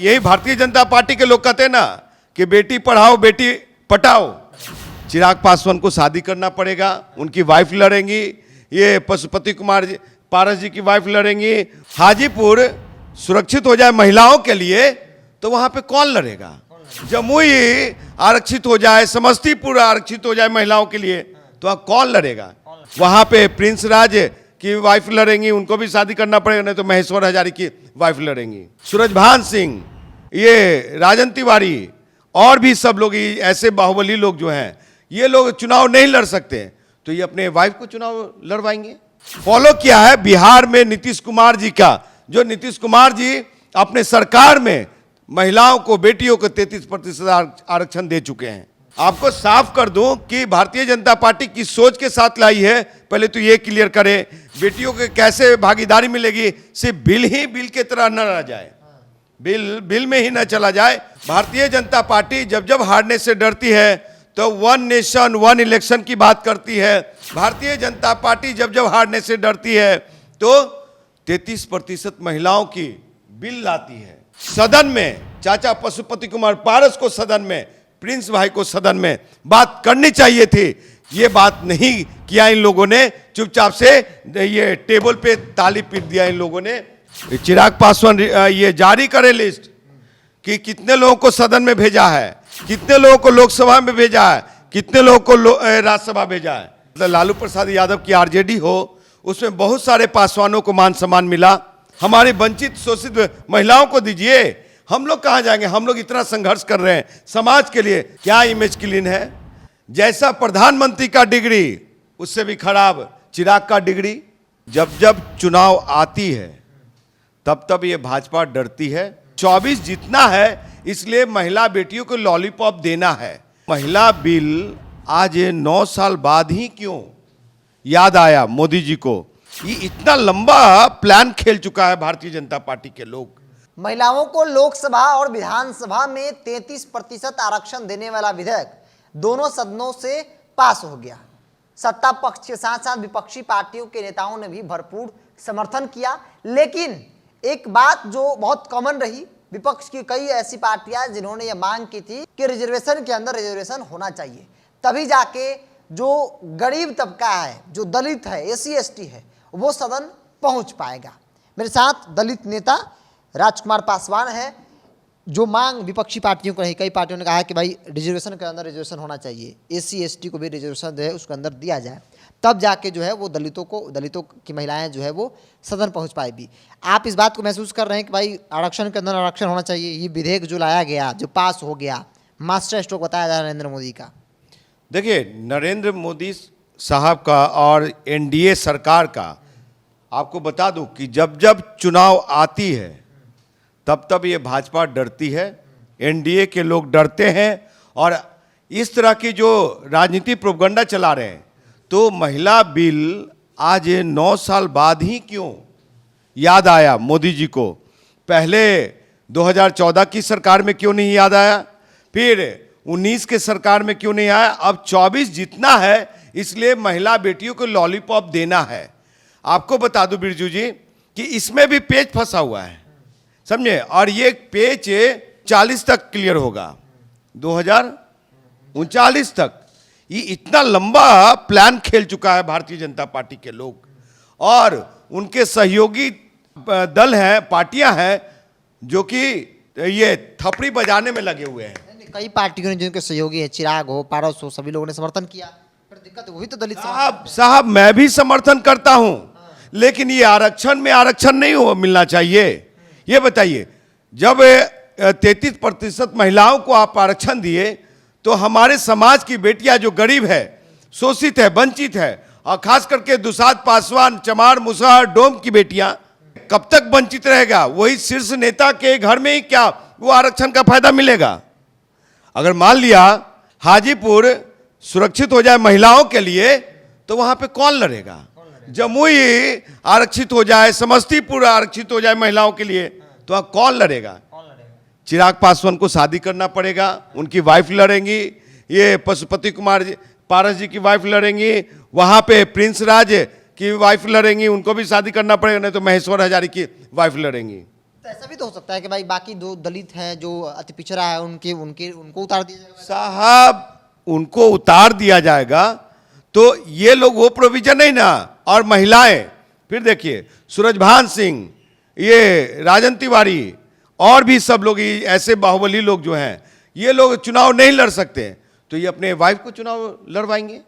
यही भारतीय जनता पार्टी के लोग कहते हैं ना कि बेटी पढ़ाओ बेटी पटाओ। चिराग पासवान को शादी करना पड़ेगा, उनकी वाइफ लड़ेंगी, ये पशुपति कुमार पारस जी की वाइफ लड़ेंगी। हाजीपुर सुरक्षित हो जाए महिलाओं के लिए तो वहां पे कौन लड़ेगा? जमुई आरक्षित हो जाए, समस्तीपुर आरक्षित हो जाए महिलाओं के लिए तो वहां कौन लड़ेगा? वहां पे प्रिंस राज की वाइफ लड़ेंगी, उनको भी शादी करना पड़ेगा, नहीं तो महेश्वर हजारी की वाइफ लड़ेंगी। सूरजभान सिंह, ये राजन तिवारी और भी सब लोग ऐसे बाहुबली लोग जो हैं, ये लोग चुनाव नहीं लड़ सकते तो ये अपने वाइफ को चुनाव लड़वाएंगे। फॉलो किया है बिहार में नीतीश कुमार जी का, जो नीतीश कुमार जी अपने सरकार में महिलाओं को, बेटियों को 33% आरक्षण दे चुके हैं। आपको साफ कर दूं कि भारतीय जनता पार्टी किस सोच के साथ लाई है, पहले तो ये क्लियर करें। बेटियों को कैसे भागीदारी मिलेगी? सिर्फ बिल ही बिल के तरह न रह जाए, बिल में ही न चला जाए। भारतीय जनता पार्टी जब जब हारने से डरती है तो वन नेशन वन इलेक्शन की बात करती है। भारतीय जनता पार्टी जब जब हारने से डरती है तो 33% महिलाओं की बिल लाती है। सदन में चाचा पशुपति कुमार पारस को सदन में, प्रिंस भाई को सदन में बात करनी चाहिए थी, ये बात नहीं किया इन लोगों ने। चुपचाप से ये टेबल पे ताली पीट दिया इन लोगों ने। चिराग पासवान ये जारी करे लिस्ट कि कितने लोगों को सदन में भेजा है, कितने लोगों को लोकसभा में भेजा है, कितने लोगों को राज्यसभा भेजा है। मतलब लालू प्रसाद यादव की आरजेडी हो, उसमें बहुत सारे पासवानों को मान सम्मान मिला। हमारी वंचित शोषित महिलाओं को दीजिए, हम लोग कहाँ जाएंगे? हम लोग इतना संघर्ष कर रहे हैं समाज के लिए, क्या इमेज क्लीन है? जैसा प्रधानमंत्री का डिग्री, उससे भी खराब चिराग का डिग्री। जब जब चुनाव आती है तब तब ये भाजपा डरती है। 24 जीतना है इसलिए महिला बेटियों को लॉलीपॉप देना है। महिला बिल आज 9 साल बाद ही क्यों याद आया मोदी जी को? ये इतना लंबा प्लान खेल चुका है भारतीय जनता पार्टी के लोग। महिलाओं को लोकसभा और विधानसभा में 33% आरक्षण देने वाला विधेयक दोनों सदनों से पास हो गया। सत्ता पक्ष के साथ साथ विपक्षी पार्टियों के नेताओं ने भी भरपूर समर्थन किया। लेकिन एक बात जो बहुत कॉमन रही, विपक्ष की कई ऐसी पार्टियां जिन्होंने यह मांग की थी कि रिजर्वेशन के अंदर रिजर्वेशन होना चाहिए, तभी जाके जो गरीब तबका है, जो दलित है, SC ST है, वो सदन पहुंच पाएगा। मेरे साथ दलित नेता राजकुमार पासवान है। जो मांग विपक्षी पार्टियों को रही, कई पार्टियों ने कहा है कि भाई रिजर्वेशन के अंदर रिजर्वेशन होना चाहिए, SC ST को भी रिजर्वेशन जो है उसके अंदर दिया जाए, तब जाके जो है वो दलितों की महिलाएं जो है वो सदन पहुंच पाएगी। आप इस बात को महसूस कर रहे हैं कि भाई आरक्षण के अंदर आरक्षण होना चाहिए? ये विधेयक जो लाया गया, जो पास हो गया, मास्टर स्ट्रोक बताया जा नरेंद्र मोदी का। देखिए, नरेंद्र मोदी साहब का और NDA सरकार का आपको बता दूं कि जब जब चुनाव आती है तब तब ये भाजपा डरती है, NDA के लोग डरते हैं और इस तरह की जो राजनीति प्रोपगंडा चला रहे हैं। तो महिला बिल आज 9 साल बाद ही क्यों याद आया मोदी जी को? पहले 2014 की सरकार में क्यों नहीं याद आया? फिर 19 के सरकार में क्यों नहीं आया? अब 24 जीतना है इसलिए महिला बेटियों को लॉलीपॉप देना है। आपको बता दूं बिरजू जी कि इसमें भी पेच फंसा हुआ है, समझे? और ये पेच 40 तक क्लियर होगा, 2039 तक। ये इतना लंबा प्लान खेल चुका है भारतीय जनता पार्टी के लोग और उनके सहयोगी दल हैं, पार्टियां हैं जो कि ये थपड़ी बजाने में लगे हुए हैं। कई पार्टियों ने जिनके सहयोगी है, चिराग हो, पारस हो, सभी लोगों ने समर्थन किया, पर दिक्कत वही तो दलित साहब मैं भी समर्थन करता हूं, लेकिन ये आरक्षण में आरक्षण नहीं मिलना चाहिए। ये बताइए, जब 33% महिलाओं को आप आरक्षण दिए तो हमारे समाज की बेटियां जो गरीब है, शोषित है, वंचित है, और खास करके दुसाध पासवान, चमार, मुसहर, डोम की बेटियां कब तक वंचित रहेगा? वही शीर्ष नेता के घर में ही क्या वो आरक्षण का फायदा मिलेगा? अगर मान लिया हाजीपुर सुरक्षित हो जाए महिलाओं के लिए तो वहां पे कौन लड़ेगा? जमुई आरक्षित हो जाए, समस्तीपुर आरक्षित हो जाए महिलाओं के लिए तो वहां कौन लड़ेगा? चिराग पासवान को शादी करना पड़ेगा, उनकी वाइफ लड़ेंगी, ये पशुपति कुमार पारस जी की वाइफ लड़ेंगी, वहां पे प्रिंस राज की वाइफ लड़ेंगी, उनको भी शादी करना पड़ेगा, नहीं तो महेश्वर हजारी की वाइफ लड़ेंगी। तो ऐसा भी तो हो सकता है कि भाई बाकी दो दलित हैं जो अति पिछड़ा है उनके उनके उनको उतार दिया जाएगा। साहब उनको उतार दिया जाएगा तो ये लोग वो प्रोविजन नहीं ना। और महिलाएं फिर देखिए सूरजभान सिंह, ये राजन तिवारी और भी सब लोग, ये ऐसे बाहुबली लोग जो हैं, ये लोग चुनाव नहीं लड़ सकते, तो ये अपने वाइफ को चुनाव लड़वाएंगे,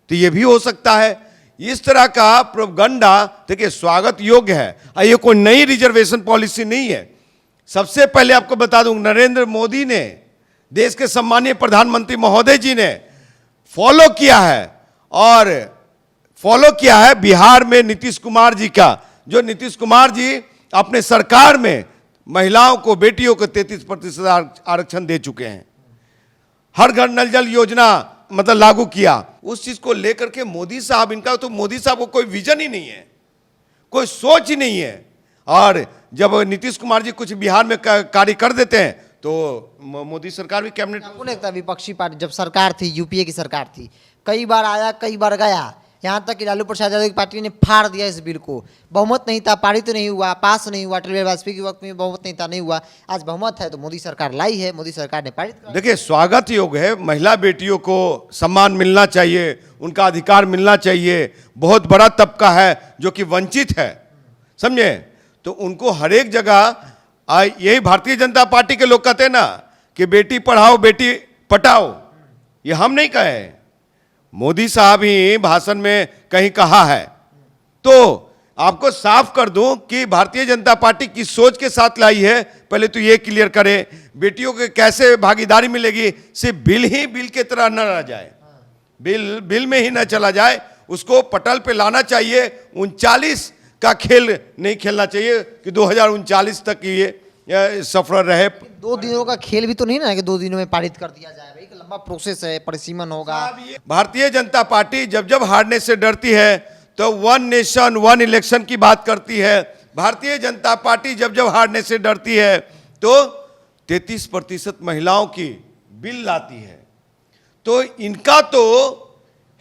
तो ये भी हो सकता है। इस तरह का प्रोपगंडा देखिए स्वागत योग्य है, और ये कोई नई रिजर्वेशन पॉलिसी नहीं है। सबसे पहले आपको बता दूं, नरेंद्र मोदी ने, देश के सम्मानीय प्रधानमंत्री महोदय जी ने फॉलो किया है, और फॉलो किया है बिहार में नीतीश कुमार जी का, जो नीतीश कुमार जी अपने सरकार में महिलाओं को, बेटियों को 33% आरक्षण दे चुके हैं। हर घर नल जल योजना मतलब लागू किया। उस चीज को लेकर के मोदी साहब, इनका तो मोदी साहब को कोई विजन ही नहीं है, कोई सोच ही नहीं है। और जब नीतीश कुमार जी कुछ बिहार में कार्य कर देते हैं तो मोदी सरकार भी कैबिनेट। आपको नहीं लगता विपक्षी पार्टी जब सरकार थी, यूपीए की सरकार थी, कई बार आया कई बार गया, यहाँ तक कि लालू प्रसाद यादव की पार्टी ने फाड़ दिया इस बिल को, बहुमत नहीं था, पारित तो नहीं हुआ, पास नहीं हुआ, अटल बिहारी वाजपेयी के वक्त में बहुमत नहीं था, नहीं हुआ, आज बहुमत है तो मोदी सरकार लाई है, मोदी सरकार ने पारित कर। देखिए स्वागत योग्य है, महिला बेटियों को सम्मान मिलना चाहिए, उनका अधिकार मिलना चाहिए। बहुत बड़ा तबका है जो कि वंचित है, समझे, तो उनको हर एक जगह यही भारतीय जनता पार्टी के लोग कहते हैं ना कि बेटी पढ़ाओ बेटी पटाओ, ये हम नहीं कहे, मोदी साहब ही भाषण में कहीं कहा है। तो आपको साफ कर दूं कि भारतीय जनता पार्टी किस सोच के साथ लाई है, पहले तो ये क्लियर करे। बेटियों को कैसे भागीदारी मिलेगी, सिर्फ बिल ही बिल के तरह न रह जाए, बिल में ही न चला जाए, उसको पटल पे लाना चाहिए। 39 का खेल नहीं खेलना चाहिए कि 2039 तक ये सफर रहे। 2 दिनों का खेल भी तो नहीं ना कि 2 दिनों में पारित कर दिया जाए, भाई लंबा प्रोसेस है, परिसीमन होगा। भारतीय जनता पार्टी जब जब हारने से डरती है तो 1 नेशन 1 इलेक्शन की बात करती है। भारतीय जनता पार्टी जब जब हारने से डरती है तो 33% महिलाओं की बिल लाती है। तो इनका तो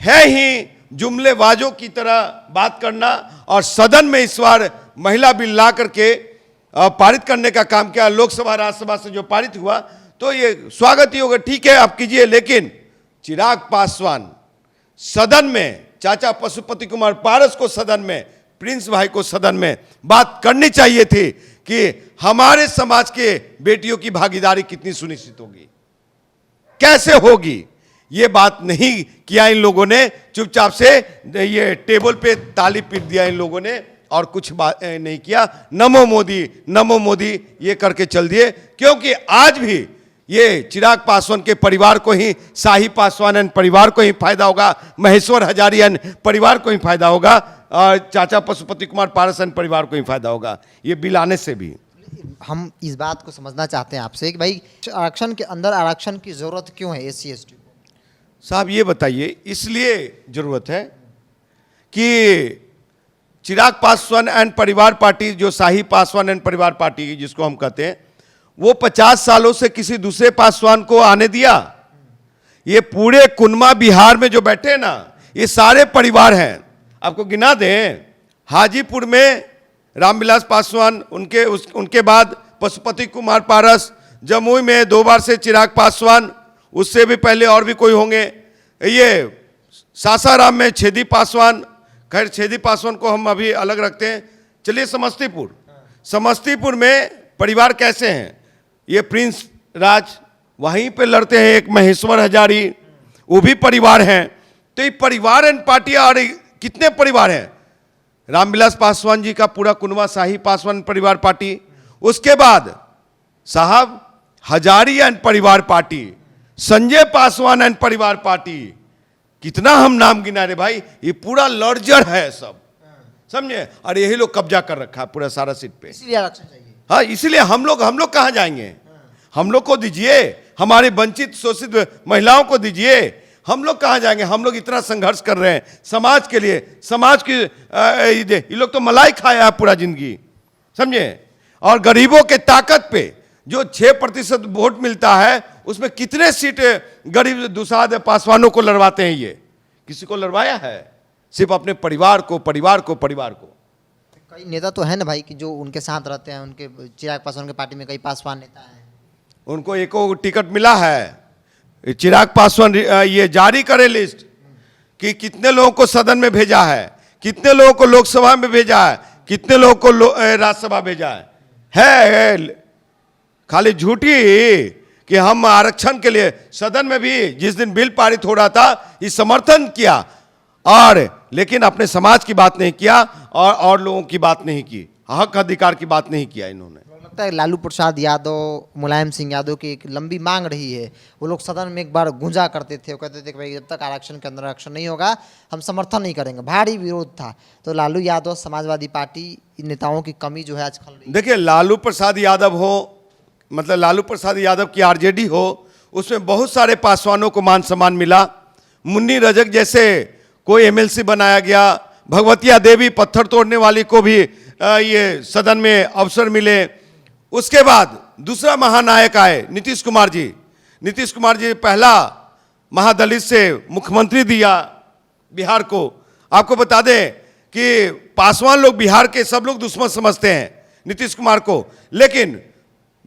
है ही जुमलेबाजों की तरह बात करना, और सदन में इस बार महिला बिल ला करके पारित करने का काम किया। लोकसभा राज्यसभा से जो पारित हुआ तो ये स्वागत ही होगा, ठीक है आप कीजिए, लेकिन चिराग पासवान सदन में, चाचा पशुपति कुमार पारस को सदन में, प्रिंस भाई को सदन में बात करनी चाहिए थी कि हमारे समाज के बेटियों की भागीदारी कितनी सुनिश्चित होगी, कैसे होगी। ये बात नहीं किया इन लोगों ने, चुपचाप से ये टेबल पे ताली पीट दिया इन लोगों ने और कुछ बात नहीं किया। नमो मोदी ये करके चल दिए, क्योंकि आज भी ये चिराग पासवान के परिवार को ही, शाही पासवान परिवार को ही फायदा होगा, महेश्वर हजारी परिवार को ही फायदा होगा, और चाचा पशुपति कुमार पारस परिवार को ही फायदा होगा ये बिल आने से भी। हम इस बात को समझना चाहते हैं आपसे कि भाई आरक्षण के अंदर आरक्षण की जरूरत क्यों है SC ST को? साहब ये बताइए, इसलिए जरूरत है कि चिराग पासवान एंड परिवार पार्टी, जो शाही पासवान एंड परिवार पार्टी जिसको हम कहते हैं, वो 50 सालों से किसी दूसरे पासवान को आने दिया। ये पूरे कुनमा बिहार में जो बैठे हैं ना, ये सारे परिवार हैं। आपको गिना दें, हाजीपुर में रामविलास पासवान, उनके बाद पशुपति कुमार पारस, जमुई में 2 बार से चिराग पासवान, उससे भी पहले और भी कोई होंगे। ये सासाराम में छेदी पासवान, खैर छेदी पासवान को हम अभी अलग रखते हैं। चलिए समस्तीपुर में परिवार कैसे हैं, ये प्रिंस राज वहीं पे लड़ते हैं, एक महेश्वर हजारी, वो भी परिवार हैं। तो ये परिवार एंड पार्टी, और कितने परिवार हैं, रामविलास पासवान जी का पूरा कुनवा शाही पासवान परिवार पार्टी, उसके बाद साहब हजारी एंड परिवार पार्टी, संजय पासवान एंड परिवार पार्टी, कितना हम नाम गिना रहे भाई, ये पूरा लर्जर है सब, समझे, और यही लोग कब्जा कर रखा है पूरा सारा सीट पे। इसलिए आरक्षण चाहिए। हाँ, इसलिए हम लोग कहाँ जाएंगे, हम लोग को दीजिए, हमारे वंचित शोषित महिलाओं को दीजिए, हम लोग कहाँ जाएंगे। हम लोग इतना संघर्ष कर रहे हैं समाज के लिए, समाज की ये लोग तो मलाई खाया है पूरा जिंदगी, समझे, और गरीबों के ताकत पे जो 6% वोट मिलता है, उसमें कितने सीट गरीब दुसाध पासवानों को लड़वाते हैं, ये किसी को लड़वाया है, सिर्फ अपने परिवार को। कई नेता तो है ना भाई कि जो उनके साथ रहते हैं, उनके चिराग पासवान के पार्टी में कई पासवान नेता हैं। उनको एको टिकट मिला है। चिराग पासवान ये जारी करे लिस्ट कि कितने लोगों को सदन में भेजा है, कितने लोगों को लोकसभा में भेजा है, कितने लोगों को राज्यसभा भेजा है खाली झूठी कि हम आरक्षण के लिए सदन में भी जिस दिन बिल पारित हो रहा था इस समर्थन किया, और लेकिन अपने समाज की बात नहीं किया और लोगों की बात नहीं की, हक अधिकार की बात नहीं किया इन्होंने। लगता है लालू प्रसाद यादव, मुलायम सिंह यादव की एक लंबी मांग रही है। वो लोग सदन में एक बार गूंजा करते थे, वो कहते थे कि भाई जब तक आरक्षण के अंदर आरक्षण नहीं होगा हम समर्थन नहीं करेंगे, भारी विरोध था। तो लालू यादव, समाजवादी पार्टी, इन नेताओं की कमी जो है आज खल रही है। देखिए, लालू प्रसाद यादव हो, मतलब लालू प्रसाद यादव की आरजेडी हो, उसमें बहुत सारे पासवानों को मान सम्मान मिला। मुन्नी रजक जैसे कोई एमएलसी बनाया गया, भगवतिया देवी पत्थर तोड़ने वाली को भी ये सदन में अवसर मिले। उसके बाद दूसरा महानायक आए नीतीश कुमार जी। नीतीश कुमार जी पहला महादलित से मुख्यमंत्री दिया बिहार को। आपको बता दें कि पासवान लोग बिहार के सब लोग दुश्मन समझते हैं नीतीश कुमार को, लेकिन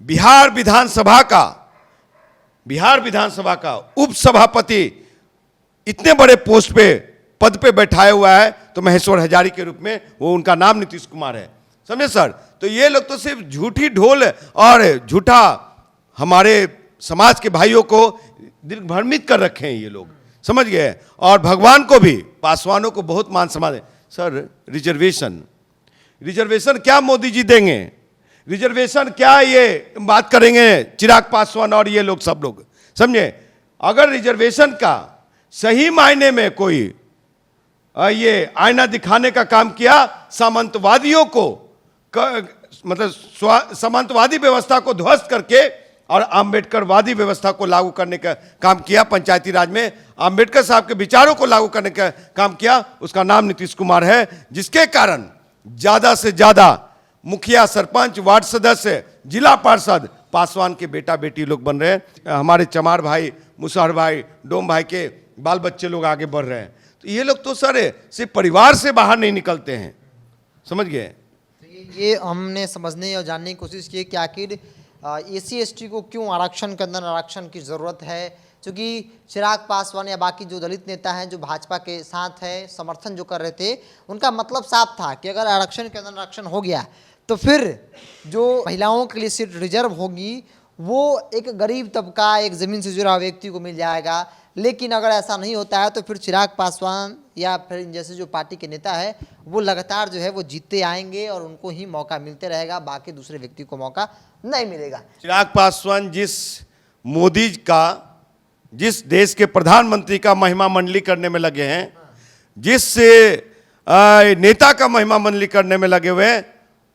बिहार विधानसभा का उपसभापति इतने बड़े पोस्ट पे पद पे बैठाया हुआ है, तो महेश्वर हजारी के रूप में वो उनका नाम नीतीश कुमार है, समझे सर। तो ये लोग तो सिर्फ झूठी ढोल और झूठा हमारे समाज के भाइयों को दिग्भ्रमित कर रखे हैं ये लोग, समझ गए। और भगवान को भी, पासवानों को बहुत मान सम्मान है सर। रिजर्वेशन क्या मोदी जी देंगे? रिजर्वेशन क्या ये बात करेंगे चिराग पासवान और ये लोग सब लोग, समझे। अगर रिजर्वेशन का सही मायने में कोई ये आईना दिखाने का काम किया, सामंतवादियों को मतलब सामंतवादी व्यवस्था को ध्वस्त करके और आम्बेडकरवादी व्यवस्था को लागू करने का काम किया, पंचायती राज में आम्बेडकर साहब के विचारों को लागू करने का काम किया, उसका नाम नीतीश कुमार है। जिसके कारण ज्यादा से ज्यादा मुखिया, सरपंच, वार्ड सदस्य, जिला पार्षद पासवान के बेटा बेटी लोग बन रहे हैं। हमारे चमार भाई, मुसहर भाई, डोम भाई के बाल बच्चे लोग आगे बढ़ रहे हैं। तो ये लोग तो सर सिर्फ परिवार से बाहर नहीं निकलते हैं, समझ गए। ये हमने समझने और जानने की कोशिश की कि आखिर SC/ST को क्यों आरक्षण के अंदर आरक्षण की ज़रूरत है। क्योंकि चिराग पासवान या बाकी जो दलित नेता हैं जो भाजपा के साथ है, समर्थन जो कर रहे थे, उनका मतलब साफ था कि अगर आरक्षण के अंदर आरक्षण हो गया तो फिर जो महिलाओं के लिए सीट रिजर्व होगी वो एक गरीब तबका, एक ज़मीन से जुड़ा व्यक्ति को मिल जाएगा। लेकिन अगर ऐसा नहीं होता है तो फिर चिराग पासवान या फिर जैसे जो पार्टी के नेता है वो लगातार जो है वो जीतते आएंगे और उनको ही मौका मिलते रहेगा, बाकी दूसरे व्यक्ति को मौका नहीं मिलेगा। चिराग पासवान जिस देश के प्रधानमंत्री का महिमा मंडली करने में लगे हैं, जिस नेता का महिमा मंडली करने में लगे हुए हैं,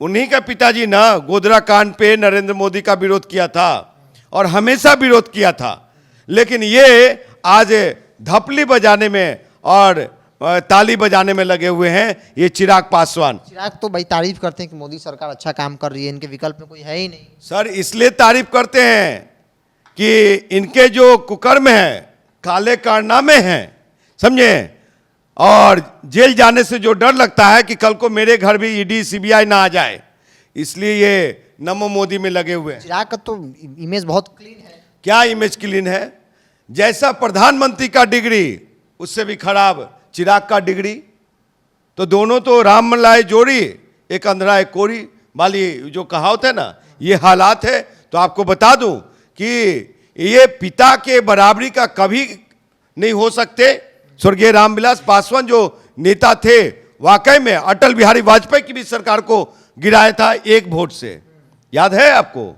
उन्हीं का पिताजी ना गोधरा कांड पे नरेंद्र मोदी का विरोध किया था और हमेशा विरोध किया था। लेकिन ये आज धपली बजाने में और ताली बजाने में लगे हुए हैं ये चिराग पासवान। चिराग तो भाई तारीफ करते हैं कि मोदी सरकार अच्छा काम कर रही है, इनके विकल्प में कोई है ही नहीं। सर इसलिए तारीफ करते हैं कि इनके जो कुकर्म हैं, काले कारनामे हैं, समझे, और जेल जाने से जो डर लगता है कि कल को मेरे घर भी ईडी सीबीआई ना आ जाए, इसलिए ये नमो मोदी में लगे हुए हैं। चिराग का तो इमेज बहुत क्लीन है। क्या इमेज क्लीन है? जैसा प्रधानमंत्री का डिग्री उससे भी खराब चिराग का डिग्री। तो दोनों तो राम लाए जोड़ी, एक अंधरा एक कोरी वाली जो कहावत है ना, ये हालात है। तो आपको बता दूं कि ये पिता के बराबरी का कभी नहीं हो सकते। स्वर्गीय रामविलास पासवान जो नेता थे, वाकई में अटल बिहारी वाजपेयी की भी सरकार को गिराया था 1 वोट से, याद है आपको।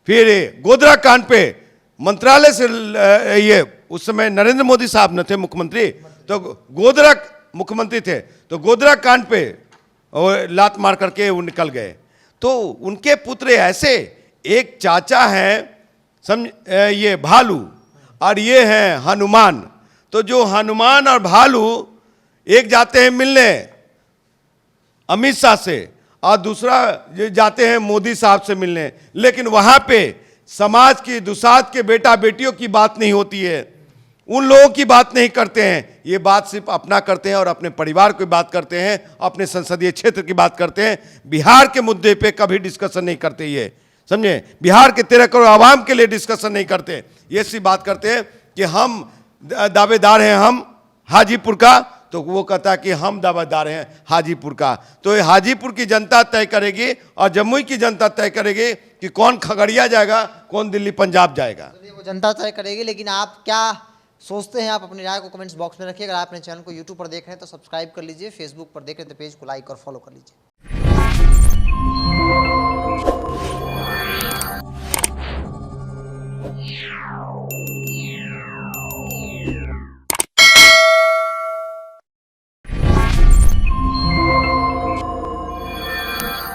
फिर गोधरा कांड पे मंत्रालय से ये उस समय नरेंद्र मोदी साहब न थे मुख्यमंत्री, तो गोधरा मुख्यमंत्री थे, तो गोधरा कांड पे लात मार करके वो निकल गए। तो उनके पुत्र ऐसे, एक चाचा हैं समझ ये भालू और ये हैं हनुमान। तो जो हनुमान और भालू एक जाते हैं मिलने अमित शाह से और दूसरा जाते हैं मोदी साहब से मिलने, लेकिन वहां पे समाज की दुसाध के बेटा बेटियों की बात नहीं होती है। उन लोगों की बात नहीं करते हैं, ये बात सिर्फ अपना करते हैं और अपने परिवार की बात करते हैं, अपने संसदीय क्षेत्र की बात करते हैं। बिहार के मुद्दे पे कभी डिस्कशन नहीं करते, ये समझे। बिहार के 13 करोड़ आवाम के लिए डिस्कशन नहीं करते, ये सी बात करते हैं कि हम दावेदार हैं हम हाजीपुर का, तो वो कहता है कि हम दावेदार हैं हाजीपुर का। तो ये हाजीपुर की जनता तय करेगी और जमुई की जनता तय करेगी कि कौन खगड़िया जाएगा, कौन दिल्ली पंजाब जाएगा। वो जनता तय करेगी, लेकिन आप क्या सोचते हैं, आप अपनी राय को कमेंट्स बॉक्स में रखिए। अगर आप अपने चैनल को यूट्यूब पर देख रहे हैं तो सब्सक्राइब कर लीजिए, फेसबुक पर देख रहे हैं तो पेज को लाइक और फॉलो कर लीजिए।